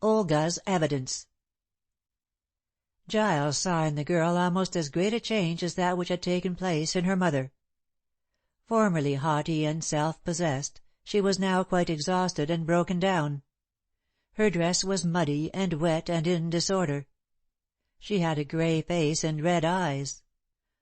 Olga's evidence. Giles saw in the girl almost as great a change as that which had taken place in her mother. Formerly haughty and self-possessed, she was now quite exhausted and broken down. Her dress was muddy and wet and in disorder. She had a grey face and red eyes.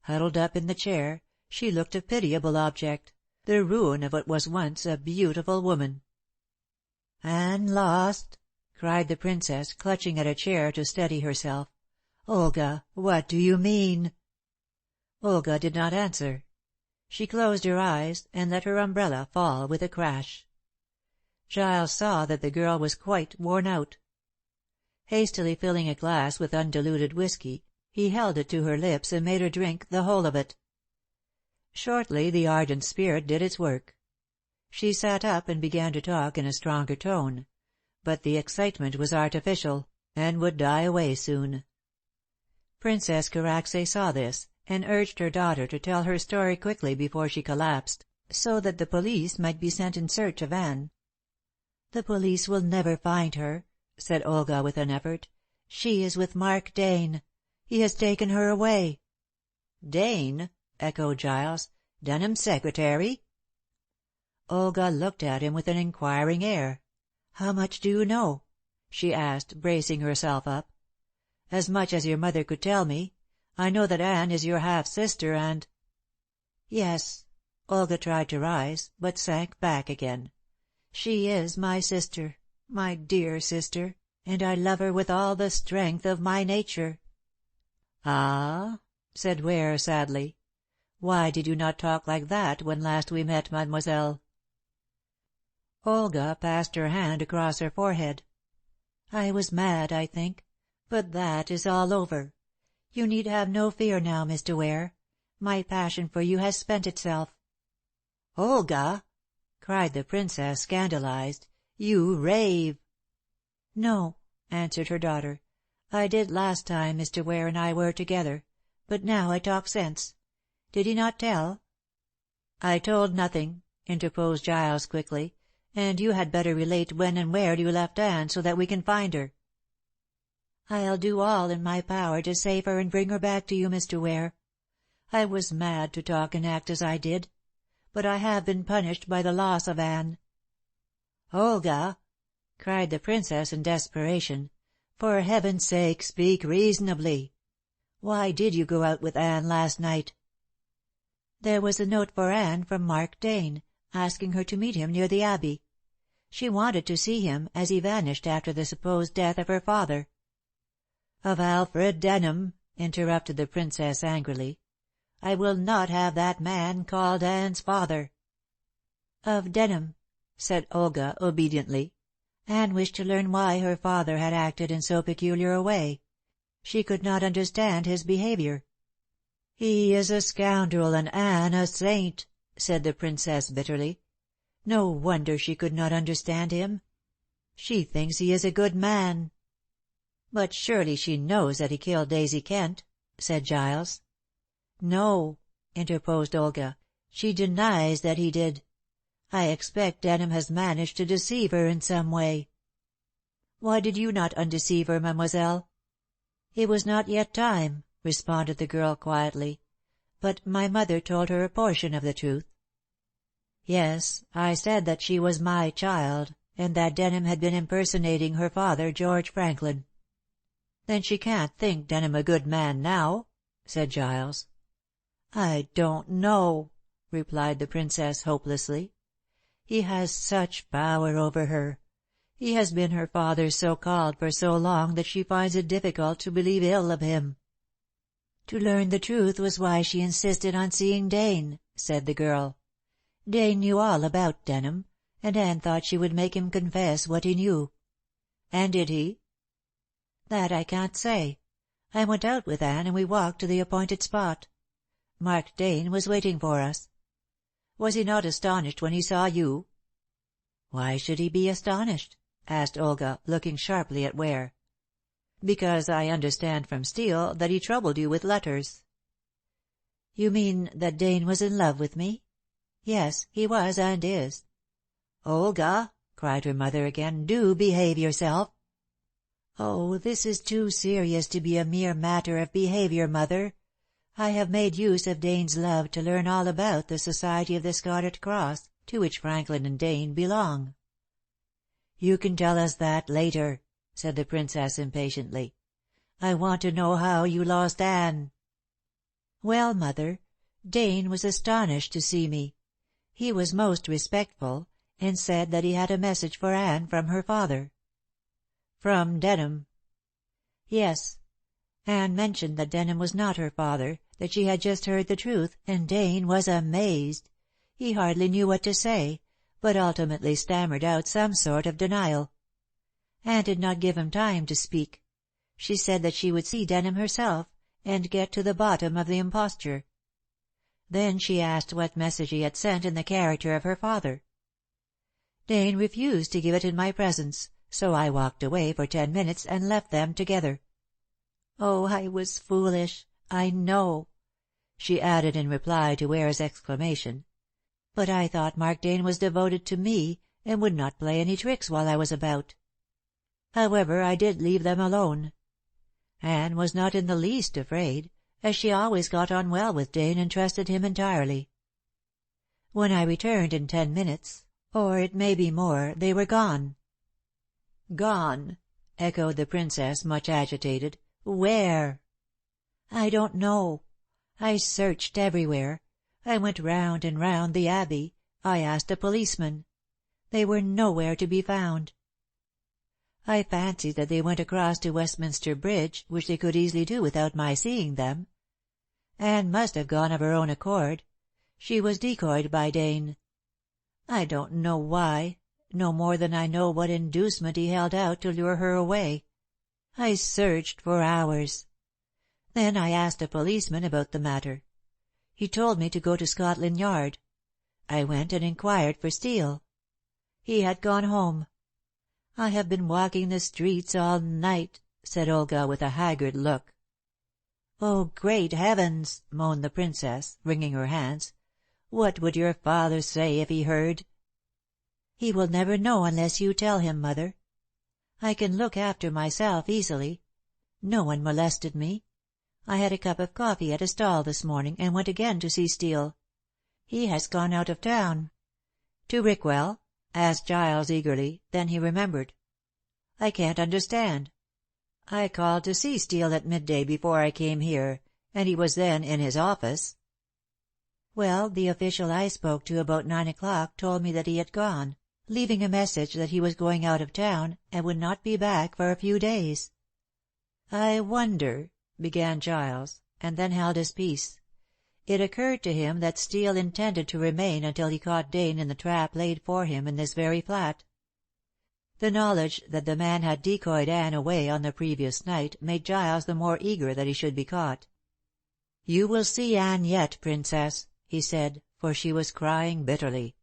Huddled up in the chair, she looked a pitiable object, the ruin of what was once a beautiful woman. "Anne lost?" cried the Princess, clutching at a chair to steady herself. "Olga, what do you mean?" Olga did not answer. She closed her eyes, and let her umbrella fall with a crash. Giles saw that the girl was quite worn out. Hastily filling a glass with undiluted whiskey, he held it to her lips and made her drink the whole of it. Shortly the ardent spirit did its work. She sat up and began to talk in a stronger tone, but the excitement was artificial, and would die away soon. Princess Karacsay saw this, and urged her daughter to tell her story quickly before she collapsed, so that the police might be sent in search of Anne. "The police will never find her," said Olga with an effort. "She is with Mark Dane. He has taken her away." "Dane?" echoed Giles. "Denham's secretary?" Olga looked at him with an inquiring air. "How much do you know?" she asked, bracing herself up. "As much as your mother could tell me. I know that Anne is your half-sister, and—" "Yes." Olga tried to rise, but sank back again. "She is my sister, my dear sister, and I love her with all the strength of my nature." "Ah," said Ware sadly. "Why did you not talk like that when last we met, mademoiselle?" Olga passed her hand across her forehead. "I was mad, I think, but that is all over. You need have no fear now, Mr. Ware. My passion for you has spent itself." "Olga!" cried the Princess, scandalized. "You rave." "No," answered her daughter. "I did last time Mr. Ware and I were together, but now I talk sense. Did he not tell?" "I told nothing," interposed Giles quickly, "and you had better relate when and where you left Anne, so that we can find her." "I'll do all in my power to save her and bring her back to you, Mr. Ware. I was mad to talk and act as I did, but I have been punished by the loss of Anne." "Olga!" cried the Princess in desperation. "For heaven's sake speak reasonably. Why did you go out with Anne last night?" "There was a note for Anne from Mark Dane, asking her to meet him near the Abbey. She wanted to see him, as he vanished after the supposed death of her father." "Of Alfred Denham," interrupted the Princess angrily. "I will not have that man called Anne's father." "Of Denham," said Olga obediently. Anne wished to learn why her father had acted in so peculiar a way. She could not understand his behaviour. "He is a scoundrel and Anne a saint," said the Princess bitterly. "No wonder she could not understand him. She thinks he is a good man." "But surely she knows that he killed Daisy Kent," said Giles. "No," interposed Olga. "She denies that he did. I expect Denham has managed to deceive her in some way." "Why did you not undeceive her, mademoiselle?" "It was not yet time," responded the girl quietly. "But my mother told her a portion of the truth. Yes, I said that she was my child, and that Denham had been impersonating her father, George Franklin." "Then she can't think Denham a good man now," said Giles. "I don't know," replied the Princess hopelessly. "He has such power over her. He has been her father's so-called for so long that she finds it difficult to believe ill of him." "To learn the truth was why she insisted on seeing Dane," said the girl. "Dane knew all about Denham, and Anne thought she would make him confess what he knew." "And did he?" "That I can't say. I went out with Anne and we walked to the appointed spot. Mark Dane was waiting for us." "Was he not astonished when he saw you?" "Why should he be astonished?" asked Olga, looking sharply at Ware. "Because I understand from Steel that he troubled you with letters." "You mean that Dane was in love with me? Yes, he was and is." "Olga!" cried her mother again. "Do behave yourself." Oh, this is too serious to be a mere matter of behaviour, mother. I have made use of Dane's love to learn all about the Society of the Scarlet Cross, to which Franklin and Dane belong." "You can tell us that later," said the Princess impatiently. "I want to know how you lost Anne." "Well, mother, Dane was astonished to see me. He was most respectful, and said that he had a message for Anne from her father." "From Denham?" "Yes. Anne mentioned that Denham was not her father, that she had just heard the truth, and Dane was amazed. He hardly knew what to say, but ultimately stammered out some sort of denial. Anne did not give him time to speak. She said that she would see Denham herself, and get to the bottom of the imposture. Then she asked what message he had sent in the character of her father. Dane refused to give it in my presence, so I walked away for 10 minutes and left them together. Oh, I was foolish, I know," she added in reply to Ware's exclamation. "But I thought Mark Dane was devoted to me, and would not play any tricks while I was about. However, I did leave them alone. Anne was not in the least afraid, as she always got on well with Dane and trusted him entirely. When I returned in 10 minutes, or it may be more, they were gone." "Gone!" echoed the Princess, much agitated. "Where?" "I don't know. I searched everywhere. I went round and round the Abbey. I asked a policeman. They were nowhere to be found. I fancied that they went across to Westminster Bridge, which they could easily do without my seeing them. Anne must have gone of her own accord. She was decoyed by Dane. I don't know why, no more than I know what inducement he held out to lure her away. I searched for hours. Then I asked a policeman about the matter. He told me to go to Scotland Yard. I went and inquired for Steele. He had gone home. I have been walking the streets all night," said Olga with a haggard look. "Oh, great heavens!" moaned the Princess, wringing her hands. "What would your father say if he heard?" "He will never know unless you tell him, mother. I can look after myself easily. No one molested me. I had a cup of coffee at a stall this morning, and went again to see Steele. He has gone out of town." "To Rickwell?" asked Giles eagerly, then he remembered. "I can't understand. I called to see Steele at midday before I came here, and he was then in his office." "Well, the official I spoke to about 9 o'clock told me that he had gone, leaving a message that he was going out of town, and would not be back for a few days." "I wonder," began Giles, and then held his peace. It occurred to him that Steele intended to remain until he caught Dane in the trap laid for him in this very flat. The knowledge that the man had decoyed Anne away on the previous night made Giles the more eager that he should be caught. "You will see Anne yet, Princess," he said, for she was crying bitterly.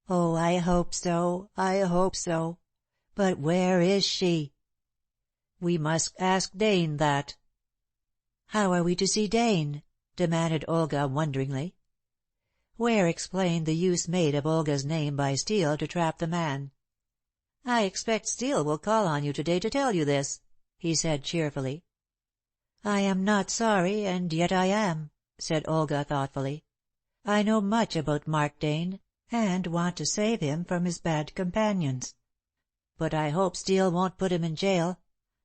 "Oh, I hope so, I hope so. But where is she?" "We must ask Dane that." "How are we to see Dane?" demanded Olga wonderingly. Ware explained the use made of Olga's name by Steele to trap the man. "I expect Steele will call on you to day to tell you this," he said cheerfully. "I am not sorry, and yet I am," said Olga thoughtfully. "I know much about Mark Dane, and want to save him from his bad companions. But I hope Steele won't put him in jail.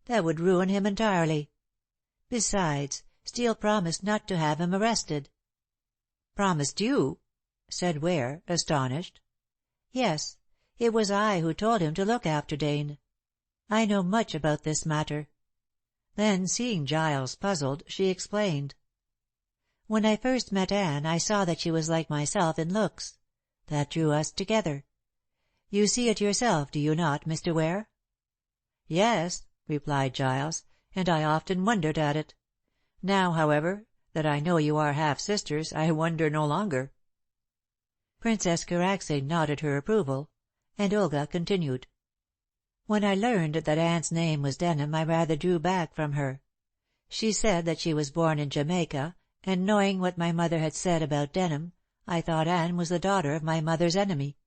That would ruin him entirely. Besides, Steele promised not to have him arrested." "Promised you?" said Ware, astonished. "Yes. It was I who told him to look after Dane. I know much about this matter." Then, seeing Giles puzzled, she explained. "When I first met Anne I saw that she was like myself in looks. That drew us together. You see it yourself, do you not, Mr. Ware?" "Yes," replied Giles, "and I often wondered at it. Now, however, that I know you are half sisters, I wonder no longer." Princess Karacsay nodded her approval, and Olga continued. "When I learned that Anne's name was Denham I rather drew back from her. She said that she was born in Jamaica, and knowing what my mother had said about Denham, I thought Anne was the daughter of my mother's enemy.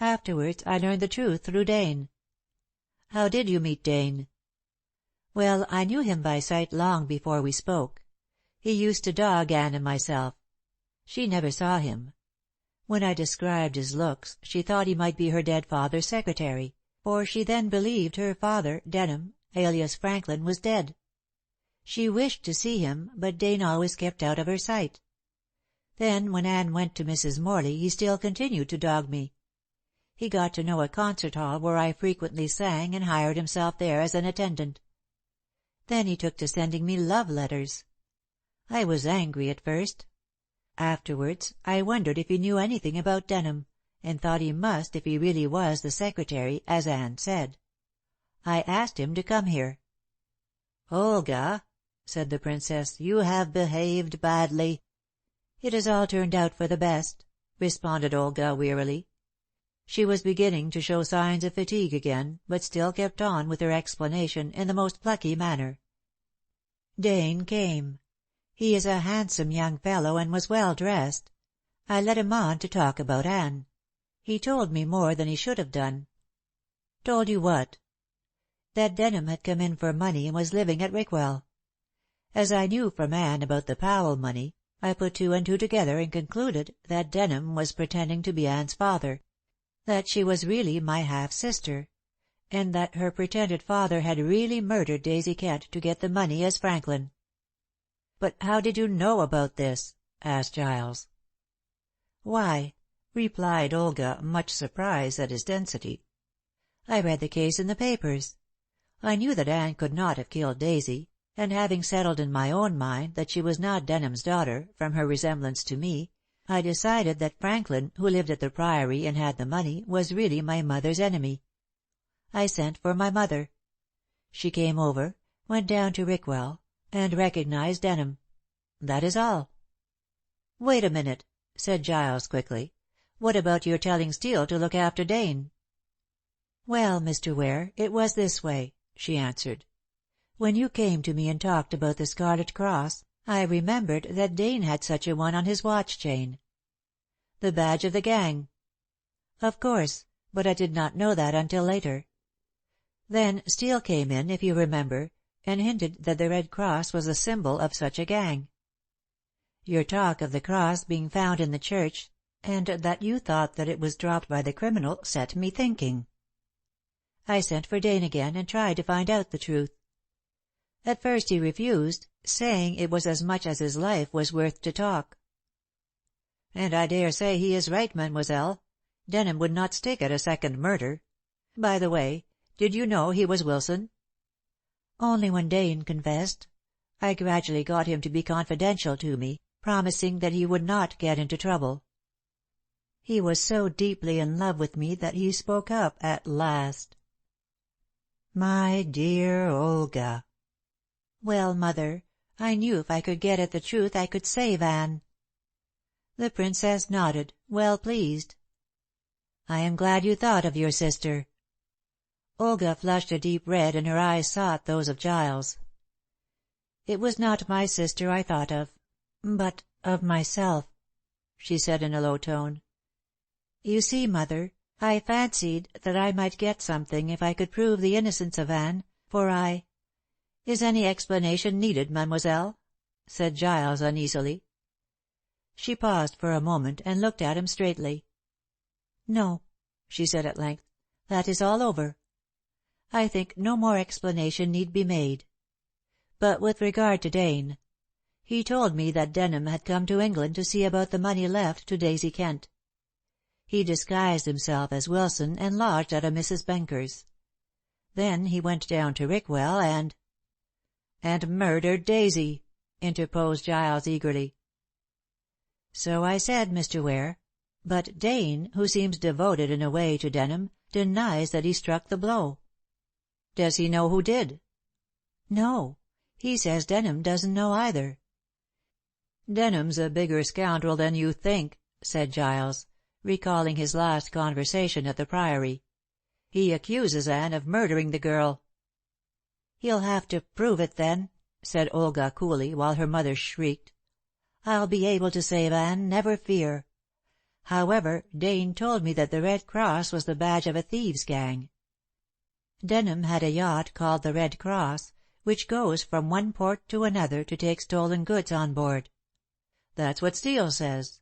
Afterwards I learned the truth through Dane." "How did you meet Dane?" Well, I knew him by sight long before we spoke. He used to dog Anne and myself. She never saw him. When I described his looks, she thought he might be her dead father's secretary, for she then believed her father, Denham, alias Franklin, was dead. She wished to see him, but Dane always kept out of her sight. Then, when Anne went to Mrs. Morley, he still continued to dog me. He got to know a concert hall where I frequently sang and hired himself there as an attendant. Then he took to sending me love letters. I was angry at first. Afterwards, I wondered if he knew anything about Denham, and thought he must if he really was the secretary, as Anne said. I asked him to come here. "Olga," said the Princess, "you have behaved badly." "It has all turned out for the best," responded Olga wearily. She was beginning to show signs of fatigue again, but still kept on with her explanation in the most plucky manner. Dane came. He is a handsome young fellow and was well dressed. I led him on to talk about Anne. He told me more than he should have done. "Told you what?" "That Denham had come in for money and was living at Rickwell. As I knew from Anne about the Powell money, I put two and two together and concluded that Denham was pretending to be Anne's father, that she was really my half-sister, and that her pretended father had really murdered Daisy Kent to get the money as Franklin." "But how did you know about this?" asked Giles. "Why," replied Olga, much surprised at his density, "I read the case in the papers. I knew that Anne could not have killed Daisy, and having settled in my own mind that she was not Denham's daughter, from her resemblance to me, I decided that Franklin, who lived at the Priory and had the money, was really my mother's enemy. I sent for my mother. She came over, went down to Rickwell, and recognized Denham. That is all." "Wait a minute," said Giles quickly. "What about your telling Steele to look after Dane?" "Well, Mr. Ware, it was this way," she answered. "When you came to me and talked about the Scarlet Cross, I remembered that Dane had such a one on his watch chain." "The badge of the gang." "Of course, but I did not know that until later. Then Steele came in, if you remember, and hinted that the Red Cross was the symbol of such a gang. Your talk of the cross being found in the church, and that you thought that it was dropped by the criminal, set me thinking. I sent for Dane again and tried to find out the truth. At first he refused, saying it was as much as his life was worth to talk." "And I dare say he is right, mademoiselle. Denham would not stick at a second murder. By the way, did you know he was Wilson?" "Only when Dane confessed. I gradually got him to be confidential to me, promising that he would not get into trouble. He was so deeply in love with me that he spoke up at last." "My dear Olga." "Well, mother, I knew if I could get at the truth I could save Anne." The Princess nodded, well pleased. "I am glad you thought of your sister." Olga flushed a deep red and her eyes sought those of Giles. "It was not my sister I thought of, but of myself," she said in a low tone. "You see, mother, I fancied that I might get something if I could prove the innocence of Anne, for I—" "Is any explanation needed, mademoiselle?" said Giles uneasily. She paused for a moment and looked at him straightly. "No," she said at length, "that is all over. I think no more explanation need be made. But with regard to Dane, he told me that Denham had come to England to see about the money left to Daisy Kent. He disguised himself as Wilson and lodged at a Mrs. Benker's. Then he went down to Rickwell and—" "And murdered Daisy," interposed Giles eagerly. "So I said, Mr. Ware. But Dane, who seems devoted in a way to Denham, denies that he struck the blow." "Does he know who did?" "No. He says Denham doesn't know either." "Denham's a bigger scoundrel than you think," said Giles, recalling his last conversation at the Priory. "He accuses Anne of murdering the girl." "He'll have to prove it then," said Olga coolly, while her mother shrieked. "I'll be able to save Anne, never fear. However, Dane told me that the Red Cross was the badge of a thieves' gang. Denham had a yacht called the Red Cross, which goes from one port to another to take stolen goods on board. That's what Steele says.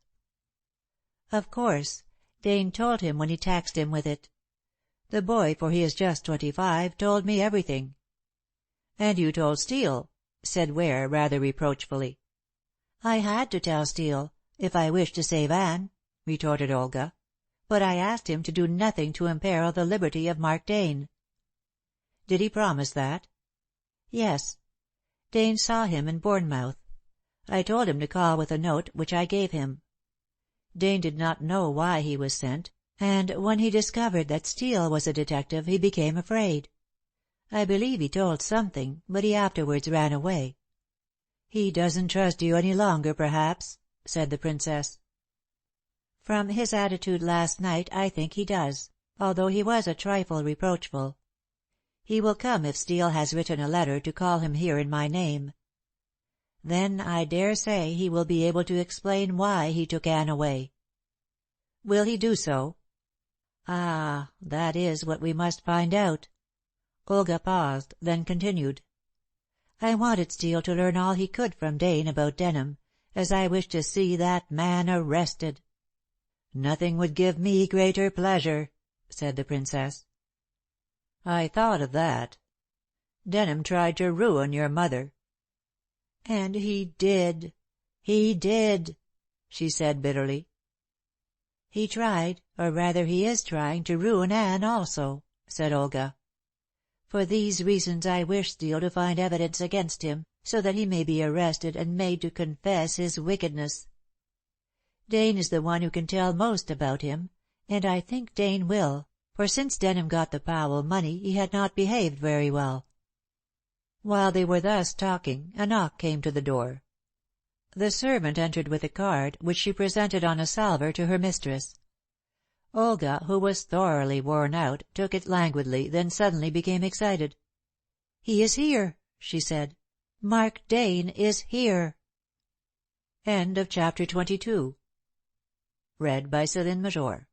Of course. Dane told him when he taxed him with it. The boy, for he is just 25, told me everything." "And you told Steele," said Ware, rather reproachfully. "I had to tell Steele, if I wished to save Anne," retorted Olga. "But I asked him to do nothing to imperil the liberty of Mark Dane." "Did he promise that?" "Yes. Dane saw him in Bournemouth. I told him to call with a note, which I gave him. Dane did not know why he was sent, and when he discovered that Steele was a detective he became afraid. I believe he told something, but he afterwards ran away." "He doesn't trust you any longer, perhaps," said the Princess. "From his attitude last night I think he does, although he was a trifle reproachful. He will come if Steele has written a letter to call him here in my name. Then I dare say he will be able to explain why he took Anne away." "Will he do so?" "Ah, that is what we must find out." Olga paused, then continued. "I wanted Steele to learn all he could from Dane about Denham, as I wish to see that man arrested." "Nothing would give me greater pleasure," said the Princess. "I thought of that. Denham tried to ruin your mother." "And he did. He did," she said bitterly. "He tried, or rather he is trying, to ruin Anne also," said Olga. "For these reasons I wish Steele to find evidence against him, so that he may be arrested and made to confess his wickedness. Dane is the one who can tell most about him, and I think Dane will, for since Denham got the Powell money he had not behaved very well." While they were thus talking, a knock came to the door. The servant entered with a card, which she presented on a salver to her mistress. Olga, who was thoroughly worn out, took it languidly, then suddenly became excited. "He is here," she said. "Mark Dane is here." Chapter 22. Read by Céline Major.